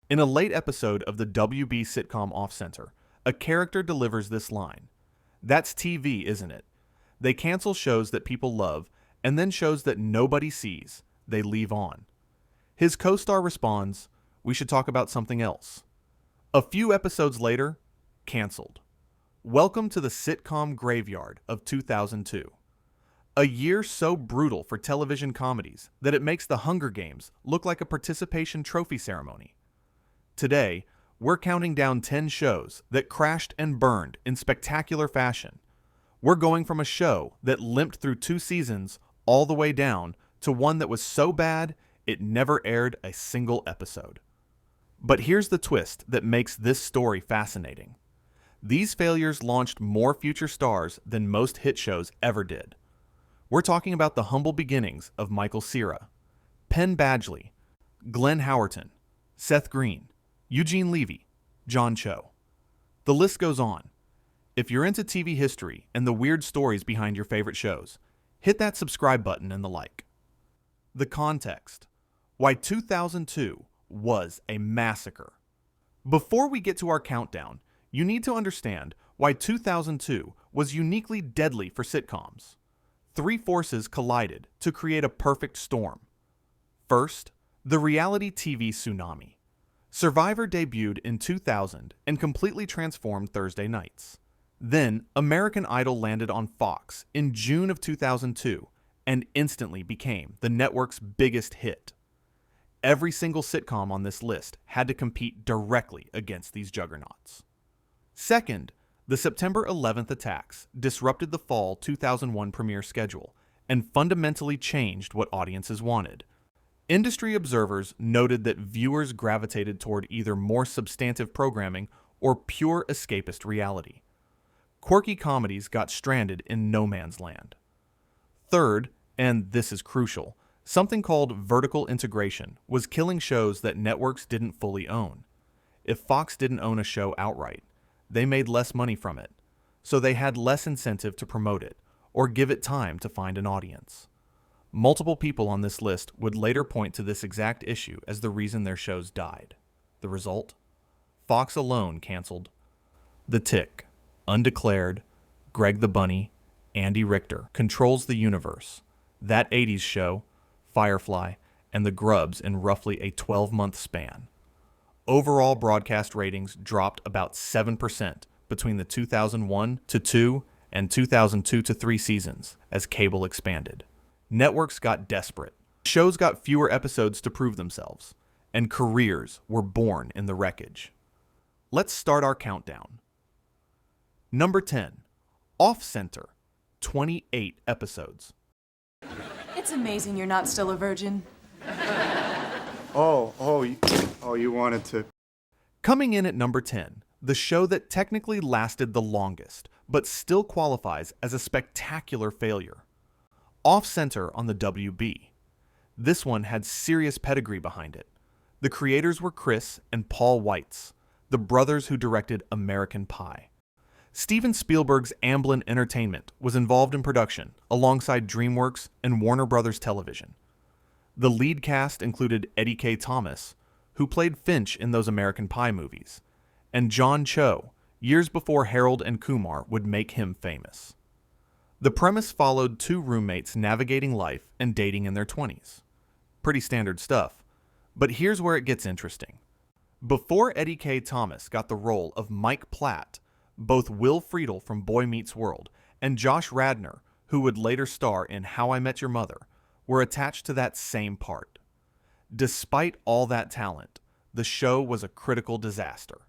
In a late episode of the WB sitcom Off Center, a character delivers this line. That's TV, isn't it? They cancel shows that people love, and then shows that nobody sees, they leave on. His co-star responds, we should talk about something else. A few episodes later, canceled. Welcome to the sitcom graveyard of 2002. A year so brutal for television comedies that it makes The Hunger Games look like a participation trophy ceremony. Today, we're counting down 10 shows that crashed and burned in spectacular fashion. We're going from a show that limped through 2 seasons all the way down to one that was so bad it never aired a single episode. But here's the twist that makes this story fascinating. These failures launched more future stars than most hit shows ever did. We're talking about the humble beginnings of Michael Cera, Penn Badgley, Glenn Howerton, Seth Green, Eugene Levy, John Cho. The list goes on. If you're into TV history and the weird stories behind your favorite shows, hit that subscribe button and the like. The context. Why 2002 was a massacre. Before we get to our countdown, you need to understand why 2002 was uniquely deadly for sitcoms. 3 forces collided to create a perfect storm. First, the reality TV tsunami. Survivor debuted in 2000 and completely transformed Thursday nights. Then, American Idol landed on Fox in June of 2002 and instantly became the network's biggest hit. Every single sitcom on this list had to compete directly against these juggernauts. Second, the September 11th attacks disrupted the fall 2001 premiere schedule and fundamentally changed what audiences wanted. Industry observers noted that viewers gravitated toward either more substantive programming or pure escapist reality. Quirky comedies got stranded in no man's land. Third, and this is crucial, something called vertical integration was killing shows that networks didn't fully own. If Fox didn't own a show outright, they made less money from it, so they had less incentive to promote it or give it time to find an audience. Multiple people on this list would later point to this exact issue as the reason their shows died. The result? Fox alone canceled The Tick, Undeclared, Greg the Bunny, Andy Richter, Controls the Universe, That 80s Show, Firefly, and The Grubbs in roughly a 12-month span. Overall broadcast ratings dropped about 7% between the 2001-2 and 2002-3 seasons as cable expanded. Networks got desperate. Shows got fewer episodes to prove themselves, and careers were born in the wreckage. Let's start our countdown. Number 10, Off Center, 28 episodes. It's amazing you're not still a virgin. You wanted to... Coming in at number 10, the show that technically lasted the longest, but still qualifies as a spectacular failure. Off Center on the WB. This one had serious pedigree behind it. The creators were Chris and Paul Weitz, the brothers who directed American Pie. Steven Spielberg's Amblin Entertainment was involved in production, alongside DreamWorks and Warner Brothers Television. The lead cast included Eddie K. Thomas, who played Finch in those American Pie movies, and John Cho, years before Harold and Kumar would make him famous. The premise followed 2 roommates navigating life and dating in their 20s. Pretty standard stuff, but here's where it gets interesting. Before Eddie K. Thomas got the role of Mike Platt, both Will Friedle from Boy Meets World and Josh Radnor, who would later star in How I Met Your Mother, were attached to that same part. Despite all that talent, the show was a critical disaster.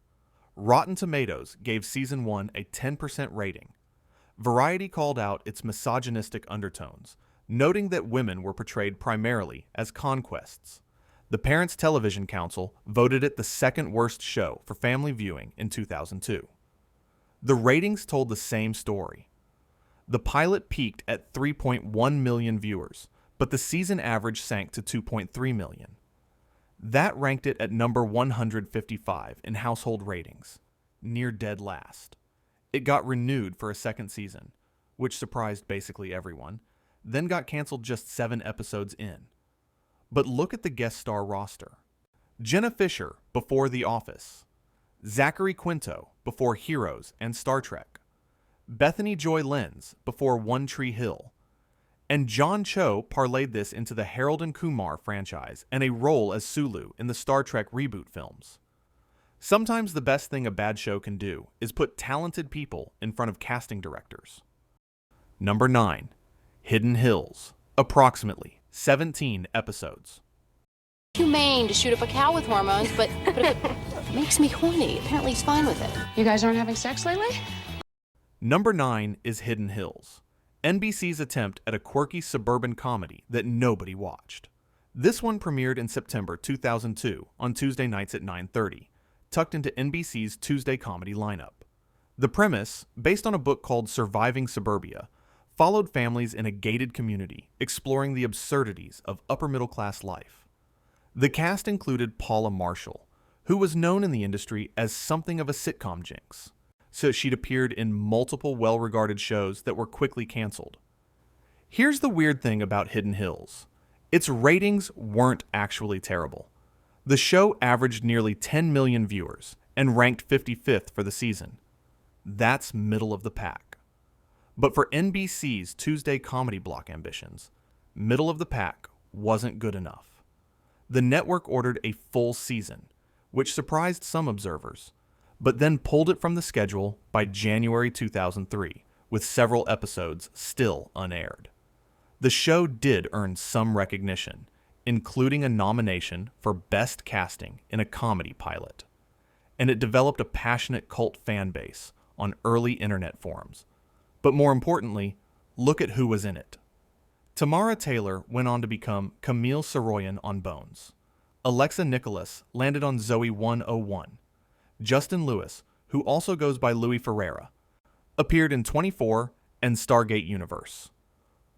Rotten Tomatoes gave Season 1 a 10% rating. Variety called out its misogynistic undertones, noting that women were portrayed primarily as conquests. The Parents Television Council voted it the second worst show for family viewing in 2002. The ratings told the same story. The pilot peaked at 3.1 million viewers, but the season average sank to 2.3 million. That ranked it at number 155 in household ratings, near dead last. It got renewed for a second season, which surprised basically everyone, then got canceled just 7 episodes in. But look at the guest star roster. Jenna Fisher before The Office, Zachary Quinto before Heroes and Star Trek, Bethany Joy Lenz before One Tree Hill, and John Cho parlayed this into the Harold and Kumar franchise and a role as Sulu in the Star Trek reboot films. Sometimes the best thing a bad show can do is put talented people in front of casting directors. Number 9. Hidden Hills, approximately 17 episodes. Humane to shoot up a cow with hormones, but if it makes me horny. Apparently he's fine with it. You guys aren't having sex lately? Number 9 is Hidden Hills, NBC's attempt at a quirky suburban comedy that nobody watched. This one premiered in September 2002 on Tuesday nights at 9:30, tucked into NBC's Tuesday comedy lineup. The premise, based on a book called Surviving Suburbia, followed families in a gated community exploring the absurdities of upper-middle-class life. The cast included Paula Marshall, who was known in the industry as something of a sitcom jinx, so she'd appeared in multiple well-regarded shows that were quickly canceled. Here's the weird thing about Hidden Hills. Its ratings weren't actually terrible. The show averaged nearly 10 million viewers and ranked 55th for the season. That's middle of the pack. But for NBC's Tuesday comedy block ambitions, middle of the pack wasn't good enough. The network ordered a full season, which surprised some observers, but then pulled it from the schedule by January 2003, with several episodes still unaired. The show did earn some recognition, including a nomination for Best Casting in a Comedy Pilot, and it developed a passionate cult fan base on early internet forums. But more importantly, look at who was in it. Tamara Taylor went on to become Camille Soroyan on Bones. Alexa Nicholas landed on Zoe 101. Justin Lewis, who also goes by Louis Ferreira, appeared in 24 and Stargate Universe.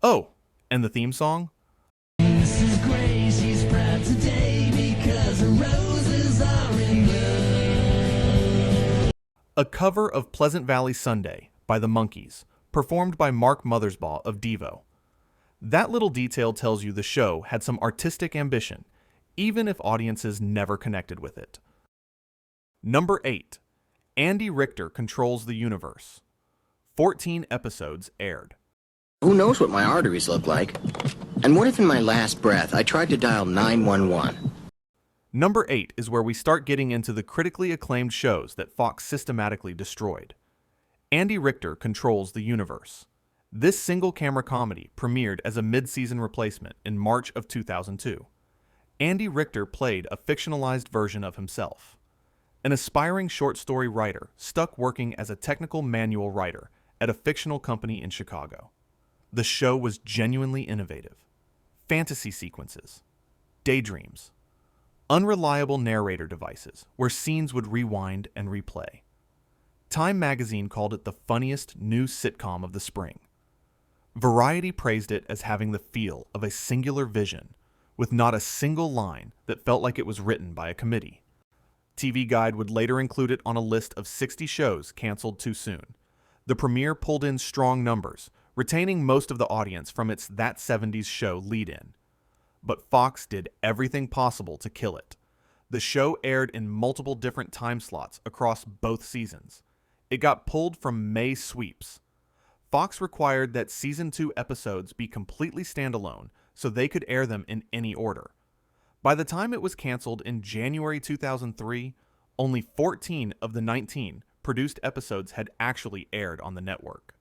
Oh, and the theme song? Mrs. Gray, she's proud today because her roses are in bloom. A cover of Pleasant Valley Sunday by the Monkees, performed by Mark Mothersbaugh of Devo. That little detail tells you the show had some artistic ambition, even if audiences never connected with it. Number 8. Andy Richter Controls the Universe. 14 episodes aired. Who knows what my arteries look like? And what if in my last breath I tried to dial 911? Number 8 is where we start getting into the critically acclaimed shows that Fox systematically destroyed. Andy Richter Controls the Universe. This single-camera comedy premiered as a mid-season replacement in March of 2002. Andy Richter played a fictionalized version of himself, an aspiring short story writer stuck working as a technical manual writer at a fictional company in Chicago. The show was genuinely innovative. Fantasy sequences, daydreams, unreliable narrator devices where scenes would rewind and replay. Time magazine called it the funniest new sitcom of the spring. Variety praised it as having the feel of a singular vision, with not a single line that felt like it was written by a committee. TV Guide would later include it on a list of 60 shows canceled too soon. The premiere pulled in strong numbers, retaining most of the audience from its That 70s Show lead-in. But Fox did everything possible to kill it. The show aired in multiple different time slots across both seasons. It got pulled from May sweeps. Fox required that Season 2 episodes be completely standalone so they could air them in any order. By the time it was canceled in January 2003, only 14 of the 19 produced episodes had actually aired on the network.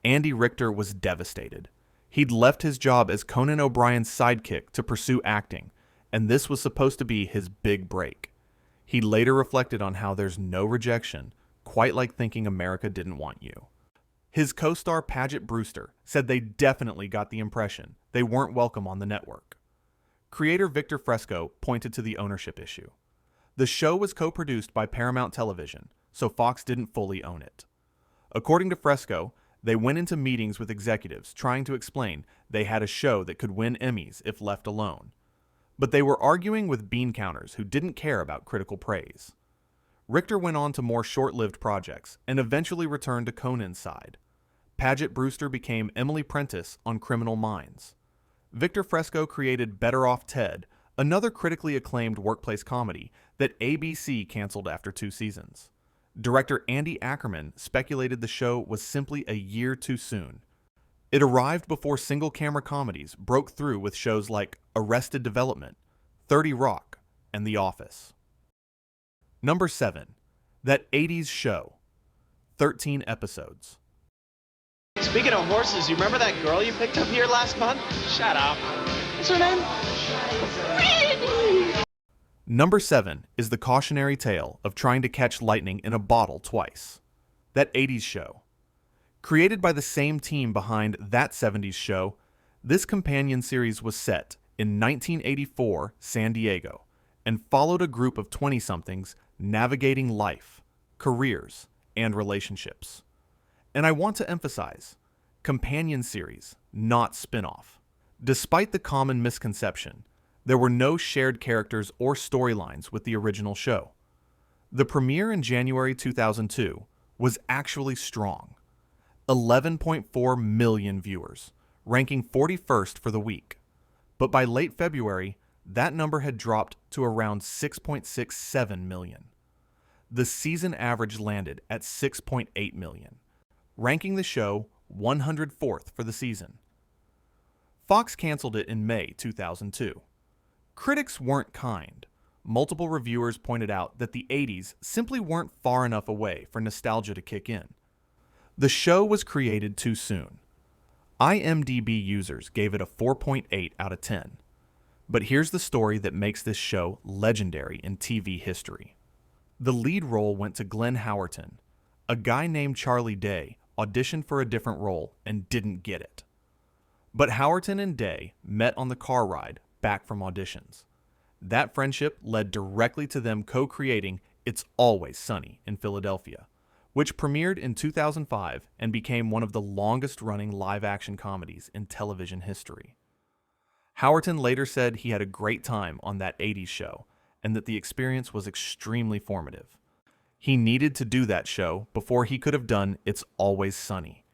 Andy Richter was devastated. He'd left his job as Conan O'Brien's sidekick to pursue acting, and this was supposed to be his big break. He later reflected on how there's no rejection, quite like thinking America didn't want you. His co-star Paget Brewster said they definitely got the impression they weren't welcome on the network. Creator Victor Fresco pointed to the ownership issue. The show was co-produced by Paramount Television, so Fox didn't fully own it. According to Fresco, they went into meetings with executives trying to explain they had a show that could win Emmys if left alone. But they were arguing with bean counters who didn't care about critical praise. Richter went on to more short-lived projects and eventually returned to Conan's side. Paget Brewster became Emily Prentiss on Criminal Minds. Victor Fresco created Better Off Ted, another critically acclaimed workplace comedy that ABC canceled after 2 seasons. Director Andy Ackerman speculated the show was simply a year too soon. It arrived before single-camera comedies broke through with shows like Arrested Development, 30 Rock, and The Office. Number 7. That 80s Show. 13 episodes. Speaking of horses, you remember that girl you picked up here last month? Shut up. What's her name? Number 7 is the cautionary tale of trying to catch lightning in a bottle twice. That 80s Show. Created by the same team behind That 70s Show, this companion series was set in 1984 San Diego and followed a group of 20-somethings navigating life, careers, and relationships. And I want to emphasize, companion series, not spin-off. Despite the common misconception, there were no shared characters or storylines with the original show. The premiere in January 2002 was actually strong. 11.4 million viewers, ranking 41st for the week. But by late February, that number had dropped to around 6.67 million. The season average landed at 6.8 million, ranking the show 104th for the season. Fox canceled it in May 2002. Critics weren't kind. Multiple reviewers pointed out that the 80s simply weren't far enough away for nostalgia to kick in. The show was created too soon. IMDb users gave it a 4.8 out of 10. But here's the story that makes this show legendary in TV history. The lead role went to Glenn Howerton. A guy named Charlie Day auditioned for a different role and didn't get it. But Howerton and Day met on the car ride back from auditions. That friendship led directly to them co-creating It's Always Sunny in Philadelphia, which premiered in 2005 and became one of the longest-running live-action comedies in television history. Howerton later said he had a great time on That 80s Show and that the experience was extremely formative. He needed to do that show before he could have done It's Always Sunny.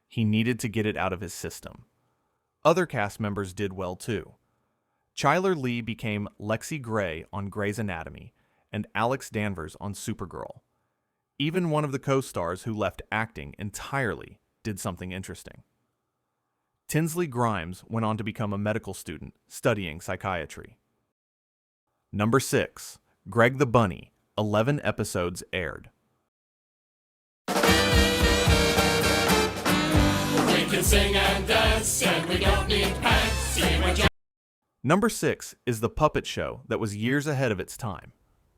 He needed to get it out of his system. Other cast members did well too. Chyler Lee became Lexi Gray on Grey's Anatomy and Alex Danvers on Supergirl. Even one of the co-stars who left acting entirely did something interesting. Tinsley Grimes went on to become a medical student studying psychiatry. Number 6. Greg the Bunny. 11 episodes aired. We can sing and dance, and we don't need pants. See what you... Number 6 is the puppet show that was years ahead of its time.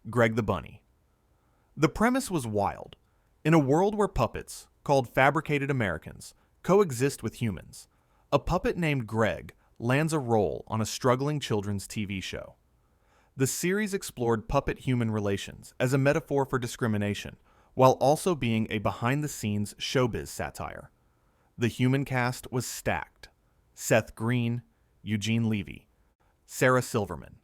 Greg the Bunny. The premise was wild. In a world where puppets, called fabricated Americans, coexist with humans, a puppet named Greg lands a role on a struggling children's TV show. The series explored puppet-human relations as a metaphor for discrimination, while also being a behind-the-scenes showbiz satire. The human cast was stacked. Seth Green, Eugene Levy, Cera Silverman.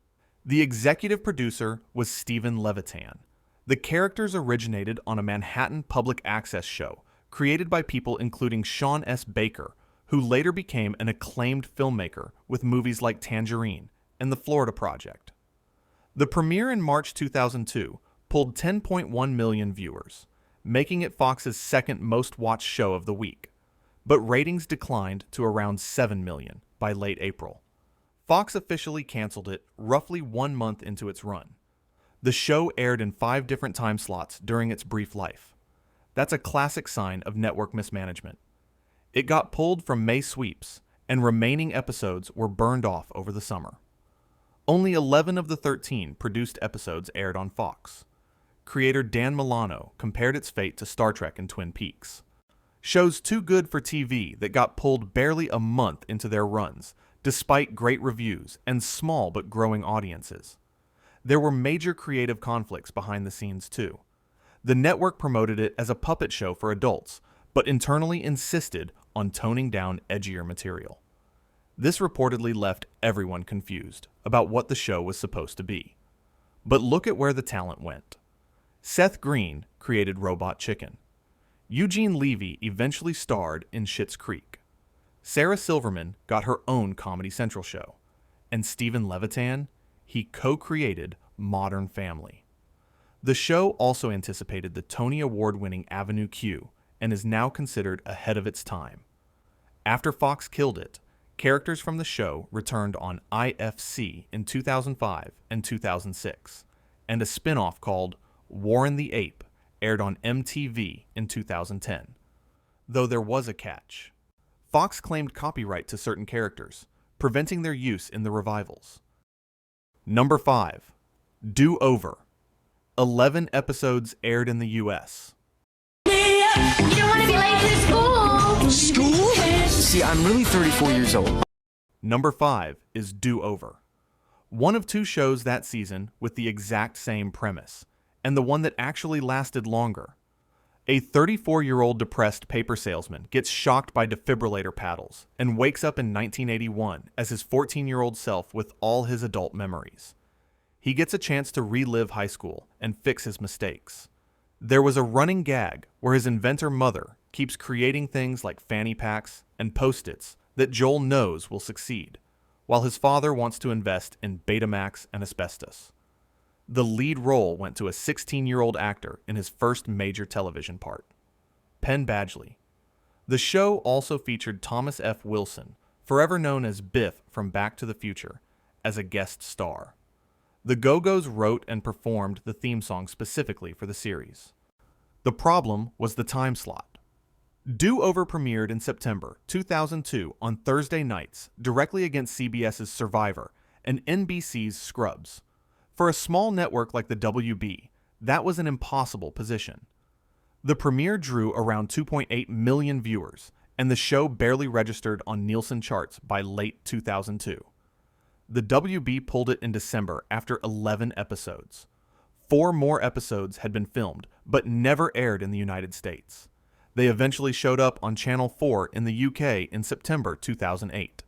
The executive producer was Stephen Levitan. The characters originated on a Manhattan public access show created by people including Sean S. Baker, who later became an acclaimed filmmaker with movies like Tangerine and The Florida Project. The premiere in March 2002 pulled 10.1 million viewers, making it Fox's second most watched show of the week, but ratings declined to around 7 million by late April. Fox officially canceled it roughly 1 month into its run. The show aired in 5 different time slots during its brief life. That's a classic sign of network mismanagement. It got pulled from May sweeps, and remaining episodes were burned off over the summer. Only 11 of the 13 produced episodes aired on Fox. Creator Dan Milano compared its fate to Star Trek and Twin Peaks. Shows too good for TV that got pulled barely a month into their runs, despite great reviews and small but growing audiences. There were major creative conflicts behind the scenes too. The network promoted it as a puppet show for adults, but internally insisted on toning down edgier material. This reportedly left everyone confused about what the show was supposed to be. But look at where the talent went. Seth Green created Robot Chicken. Eugene Levy eventually starred in Schitt's Creek. Cera Silverman got her own Comedy Central show. And Stephen Levitan, he co-created Modern Family. The show also anticipated the Tony Award-winning Avenue Q and is now considered ahead of its time. After Fox killed it, characters from the show returned on IFC in 2005 and 2006, and a spin-off called Warren the Ape aired on MTV in 2010. Though there was a catch. Fox claimed copyright to certain characters, preventing their use in the revivals. Number 5. Do Over. 11 episodes aired in the U.S. You don't want to be late to school. School? See, I'm really 34 years old. Number 5 is Do Over. One of 2 shows that season with the exact same premise, and the one that actually lasted longer. A 34-year-old depressed paper salesman gets shocked by defibrillator paddles and wakes up in 1981 as his 14-year-old self with all his adult memories. He gets a chance to relive high school and fix his mistakes. There was a running gag where his inventor mother keeps creating things like fanny packs and Post-its that Joel knows will succeed, while his father wants to invest in Betamax and asbestos. The lead role went to a 16-year-old actor in his first major television part, Penn Badgley. The show also featured Thomas F. Wilson, forever known as Biff from Back to the Future, as a guest star. The Go-Go's wrote and performed the theme song specifically for the series. The problem was the time slot. Do Over premiered in September 2002 on Thursday nights directly against CBS's Survivor and NBC's Scrubs. For a small network like the WB, that was an impossible position. The premiere drew around 2.8 million viewers, and the show barely registered on Nielsen charts by late 2002. The WB pulled it in December after 11 episodes. 4 more episodes had been filmed, but never aired in the United States. They eventually showed up on Channel 4 in the UK in September 2008.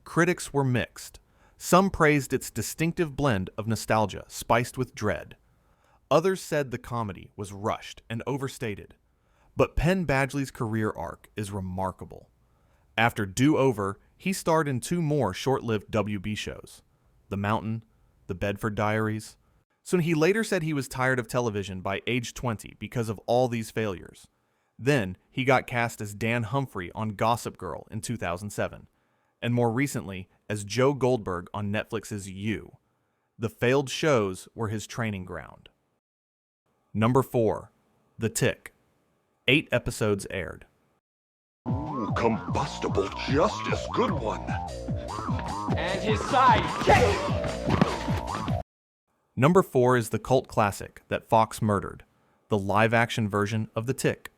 Critics were mixed. Some praised its distinctive blend of nostalgia spiced with dread. Others said the comedy was rushed and overstated. But Penn Badgley's career arc is remarkable. After Do Over, he starred in 2 more short-lived WB shows, The Mountain, The Bedford Diaries. So he later said he was tired of television by age 20 because of all these failures. Then he got cast as Dan Humphrey on Gossip Girl in 2007, and more recently as Joe Goldberg on Netflix's You. The failed shows were his training ground. Number 4. The Tick. 8 episodes aired. Combustible justice, good one. And his sidekick! Number 4 is the cult classic that Fox murdered, the live-action version of The Tick.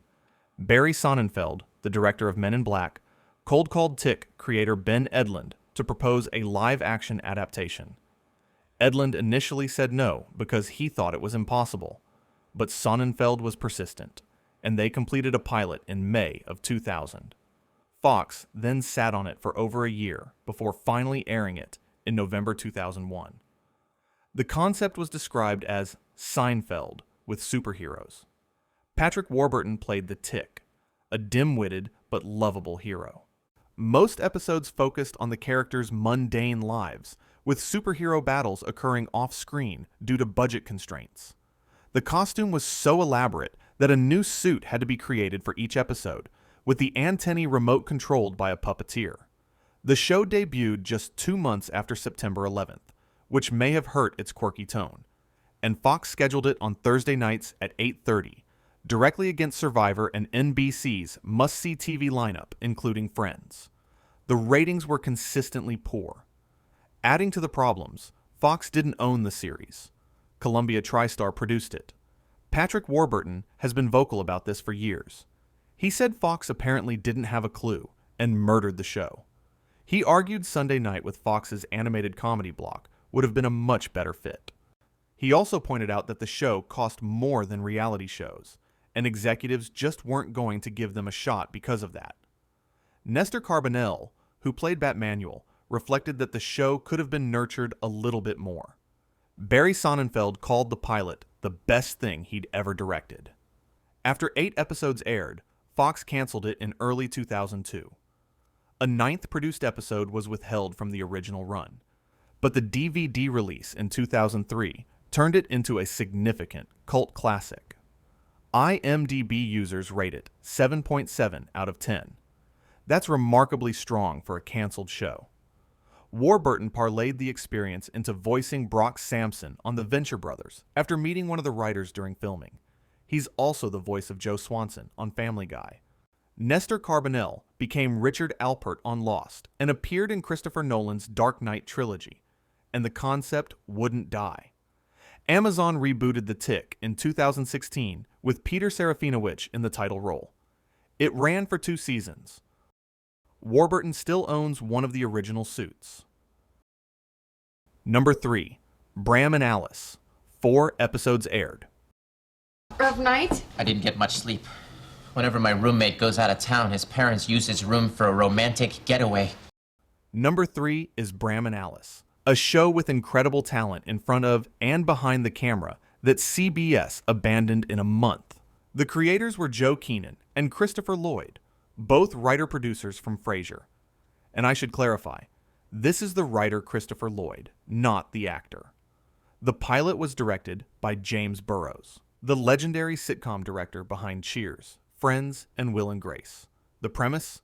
Barry Sonnenfeld, the director of Men in Black, cold-called Tick creator Ben Edlund to propose a live-action adaptation. Edlund initially said no because he thought it was impossible, but Sonnenfeld was persistent, and they completed a pilot in May of 2000. Fox then sat on it for over a year before finally airing it in November 2001. The concept was described as Seinfeld with superheroes. Patrick Warburton played the Tick, a dim-witted but lovable hero. Most episodes focused on the characters' mundane lives, with superhero battles occurring off-screen due to budget constraints. The costume was so elaborate that a new suit had to be created for each episode, with the antennae remote-controlled by a puppeteer. The show debuted just 2 months after September 11th, which may have hurt its quirky tone, and Fox scheduled it on Thursday nights at 8:30, directly against Survivor and NBC's must-see TV lineup, including Friends. The ratings were consistently poor. Adding to the problems, Fox didn't own the series. Columbia TriStar produced it. Patrick Warburton has been vocal about this for years. He said Fox apparently didn't have a clue and murdered the show. He argued Sunday Night with Fox's animated comedy block would have been a much better fit. He also pointed out that the show cost more than reality shows, and executives just weren't going to give them a shot because of that. Nestor Carbonell, who played Batmanuel, reflected that the show could have been nurtured a little bit more. Barry Sonnenfeld called the pilot the best thing he'd ever directed. After 8 episodes aired, Fox canceled it in early 2002. A 9th produced episode was withheld from the original run. but the DVD release in 2003 turned it into a significant cult classic. IMDb users rate it 7.7 out of 10. That's remarkably strong for a canceled show. Warburton parlayed the experience into voicing Brock Sampson on The Venture Brothers after meeting one of the writers during filming. He's also the voice of Joe Swanson on Family Guy. Nestor Carbonell became Richard Alpert on Lost and appeared in Christopher Nolan's Dark Knight trilogy, and the concept wouldn't die. Amazon rebooted The Tick in 2016 with Peter Serafinowicz in the title role. It ran for 2 seasons. Warburton still owns one of the original suits. Number 3. Bram and Alice. 4 episodes aired. Rough night? I didn't get much sleep. Whenever my roommate goes out of town, his parents use his room for a romantic getaway. Number 3 is Bram and Alice, a show with incredible talent in front of and behind the camera that CBS abandoned in a month. The creators were Joe Keenan and Christopher Lloyd, both writer-producers from Frasier. And I should clarify, this is the writer Christopher Lloyd, not the actor. The pilot was directed by James Burrows, the legendary sitcom director behind Cheers, Friends, and Will and Grace. The premise?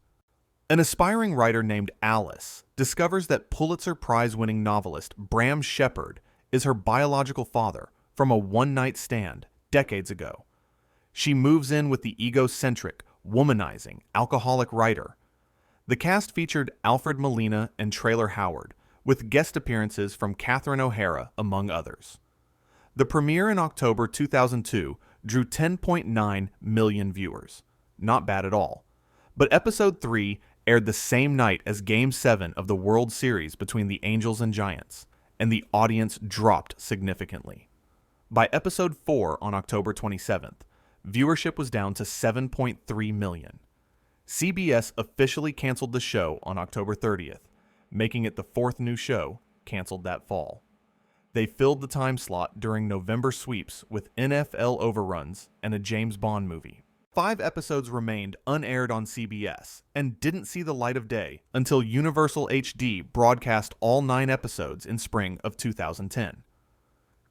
An aspiring writer named Alice discovers that Pulitzer Prize-winning novelist Bram Shepard is her biological father from a one-night stand decades ago. She moves in with the egocentric, womanizing, alcoholic writer. The cast featured Alfred Molina and Traylor Howard, with guest appearances from Catherine O'Hara, among others. The premiere in October 2002 drew 10.9 million viewers. Not bad at all. But Episode 3 aired the same night as Game 7 of the World Series between the Angels and Giants, and the audience dropped significantly. By Episode 4 on October 27th, viewership was down to 7.3 million. CBS officially canceled the show on October 30th, making it the 4th new show canceled that fall. They filled the time slot during November sweeps with NFL overruns and a James Bond movie. 5 episodes remained unaired on CBS and didn't see the light of day until Universal HD broadcast all 9 episodes in spring of 2010.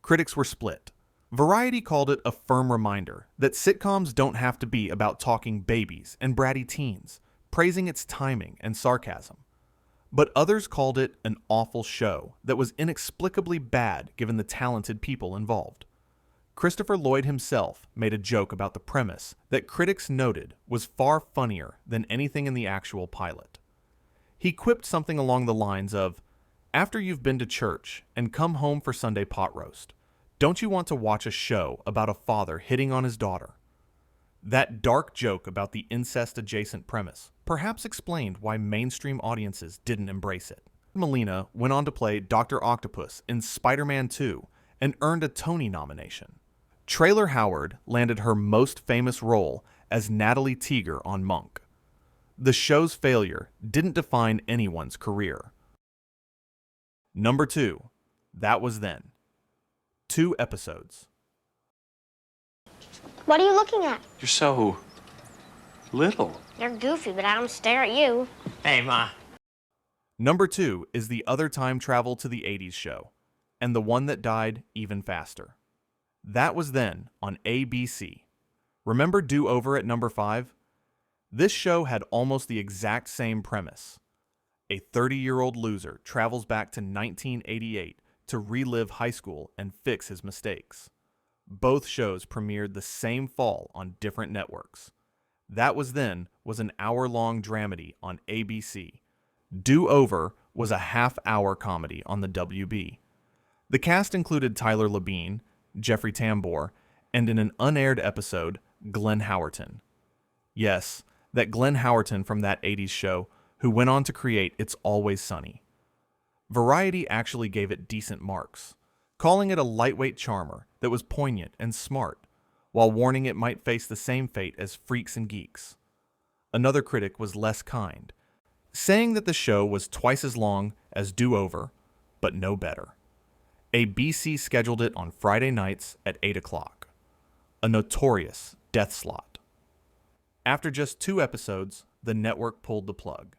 Critics were split. Variety called it a firm reminder that sitcoms don't have to be about talking babies and bratty teens, praising its timing and sarcasm. But others called it an awful show that was inexplicably bad given the talented people involved. Christopher Lloyd himself made a joke about the premise that critics noted was far funnier than anything in the actual pilot. He quipped something along the lines of, "After you've been to church and come home for Sunday pot roast, don't you want to watch a show about a father hitting on his daughter?" That dark joke about the incest-adjacent premise perhaps explained why mainstream audiences didn't embrace it. Molina went on to play Dr. Octopus in Spider-Man 2 and earned a Tony nomination. Traylor Howard landed her most famous role as Natalie Teeger on Monk. The show's failure didn't define anyone's career. Number 2, That Was Then. 2 episodes. What are you looking at? You're so little. You're goofy, but I don't stare at you. Hey, Ma. Number 2 is the other time travel to the 80s show, and the one that died even faster. That Was Then on ABC. Remember Do Over at number 5? This show had almost the exact same premise. A 30-year-old loser travels back to 1988 to relive high school and fix his mistakes. Both shows premiered the same fall on different networks. That Was Then was an hour-long dramedy on ABC. Do Over was a half-hour comedy on the WB. The cast included Tyler Labine, Jeffrey Tambor, and in an unaired episode, Glenn Howerton. Yes, that Glenn Howerton from that 80s show who went on to create It's Always Sunny. Variety actually gave it decent marks, calling it a lightweight charmer that was poignant and smart, while warning it might face the same fate as Freaks and Geeks. Another critic was less kind, saying that the show was twice as long as Do Over, but no better. ABC scheduled it on Friday nights at 8 o'clock, a notorious death slot. After just 2 episodes, the network pulled the plug.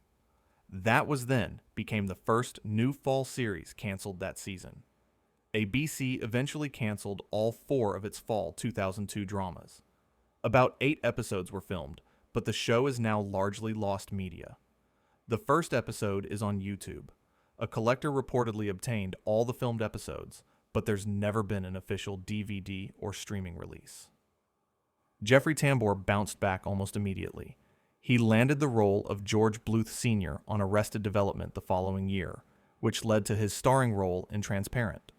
That Was Then became the first new fall series canceled that season. ABC eventually canceled all 4 of its fall 2002 dramas. About 8 episodes were filmed, but the show is now largely lost media. The first episode is on YouTube. A collector reportedly obtained all the filmed episodes, but there's never been an official DVD or streaming release. Jeffrey Tambor bounced back almost immediately. He landed the role of George Bluth Sr. on Arrested Development the following year, which led to his starring role in Transparent.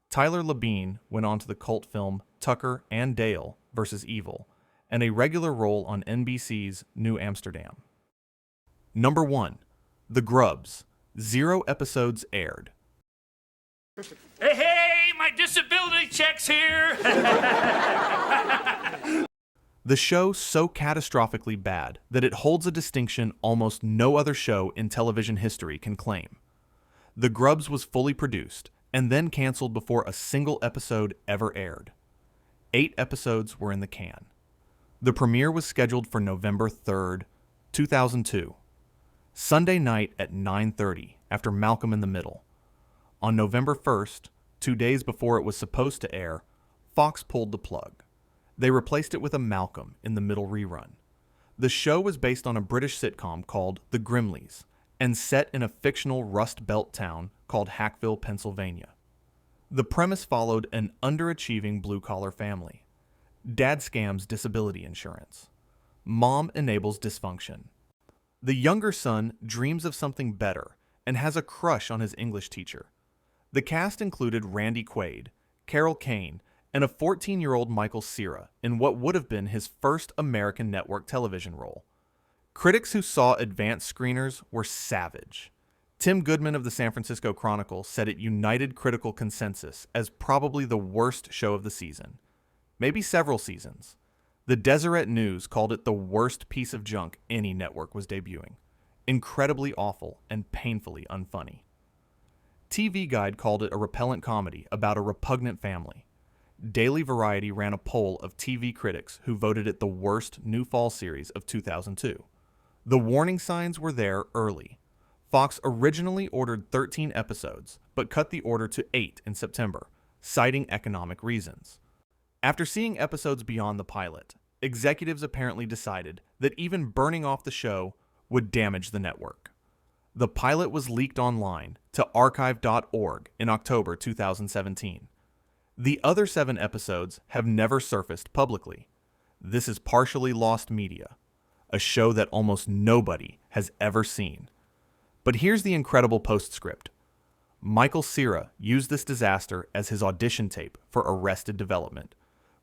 Tyler Labine went on to the cult film Tucker and Dale vs. Evil, and a regular role on NBC's New Amsterdam. Number 1. The Grubbs. 0 episodes aired. Hey, my disability check's here! The show so catastrophically bad that it holds a distinction almost no other show in television history can claim. The Grubbs was fully produced and then canceled before a single episode ever aired. 8 episodes were in the can. The premiere was scheduled for November 3rd, 2002. Sunday night at 9:30 after Malcolm in the Middle. On November 1st, 2 days before it was supposed to air, Fox pulled the plug. They replaced it with a Malcolm in the Middle rerun. The show was based on a British sitcom called The Grimleys and set in a fictional Rust Belt town called Hackville, Pennsylvania. The premise followed an underachieving blue-collar family. Dad scams disability insurance. Mom enables dysfunction. The younger son dreams of something better and has a crush on his English teacher. The cast included Randy Quaid, Carol Kane, and a 14-year-old Michael Cera in what would have been his first American network television role. Critics who saw advanced screeners were savage. Tim Goodman of the San Francisco Chronicle said it united critical consensus as probably the worst show of the season. Maybe several seasons. The Deseret News called it the worst piece of junk any network was debuting. Incredibly awful and painfully unfunny. TV Guide called it a repellent comedy about a repugnant family. Daily Variety ran a poll of TV critics who voted it the worst new fall series of 2002. The warning signs were there early. Fox originally ordered 13 episodes, but cut the order to 8 in September, citing economic reasons. After seeing episodes beyond the pilot, executives apparently decided that even burning off the show would damage the network. The pilot was leaked online to archive.org in October 2017. The other 7 episodes have never surfaced publicly. This is partially lost media, a show that almost nobody has ever seen. But here's the incredible postscript. Michael Cera used this disaster as his audition tape for Arrested Development,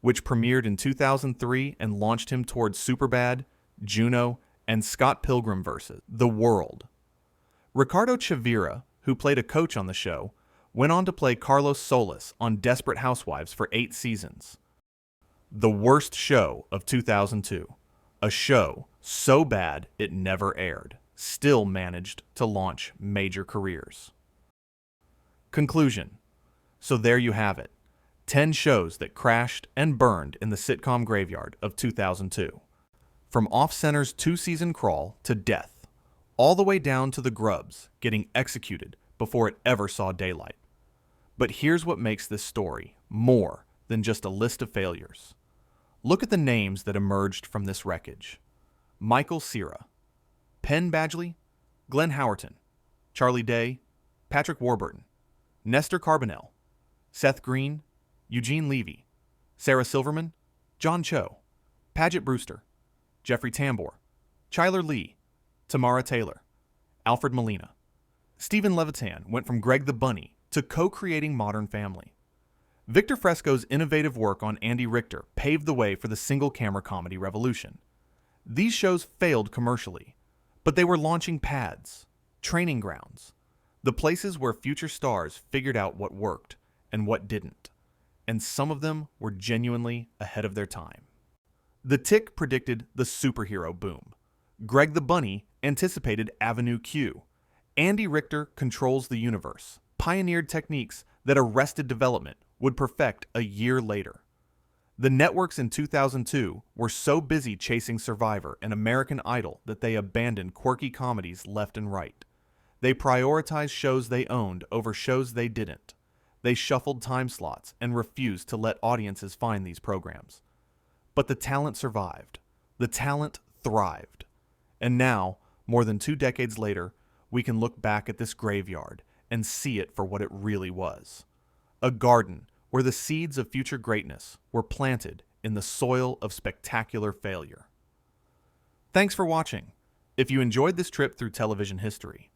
which premiered in 2003 and launched him towards Superbad, Juno, and Scott Pilgrim vs. The World. Ricardo Chavira, who played a coach on the show, went on to play Carlos Solis on Desperate Housewives for 8 seasons. The worst show of 2002. A show so bad it never aired, still managed to launch major careers. Conclusion. So there you have it. 10 shows that crashed and burned in the sitcom graveyard of 2002. From Off-Center's 2-season crawl to death, all the way down to the Grubbs getting executed before it ever saw daylight. But here's what makes this story more than just a list of failures. Look at the names that emerged from this wreckage. Michael Cera, Penn Badgley, Glenn Howerton, Charlie Day, Patrick Warburton, Nestor Carbonell, Seth Green, Eugene Levy, Sarah Silverman, John Cho, Paget Brewster, Jeffrey Tambor, Chyler Lee, Tamara Taylor, Alfred Molina. Stephen Levitan went from Greg the Bunny to co-creating Modern Family. Victor Fresco's innovative work on Andy Richter paved the way for the single-camera comedy revolution. These shows failed commercially, but they were launching pads, training grounds, the places where future stars figured out what worked and what didn't, and some of them were genuinely ahead of their time. The Tick predicted the superhero boom. Greg the Bunny anticipated Avenue Q. Andy Richter controls the universe, pioneered techniques that Arrested Development would perfect a year later. The networks in 2002 were so busy chasing Survivor and American Idol that they abandoned quirky comedies left and right. They prioritized shows they owned over shows they didn't. They shuffled time slots and refused to let audiences find these programs. But the talent survived. The talent thrived. And now, more than 2 decades later, we can look back at this graveyard and see it for what it really was. A garden where the seeds of future greatness were planted in the soil of spectacular failure. Thanks for watching. If you enjoyed this trip through television history,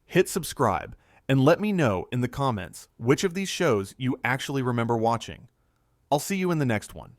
hit subscribe and let me know in the comments which of these shows you actually remember watching. I'll see you in the next one.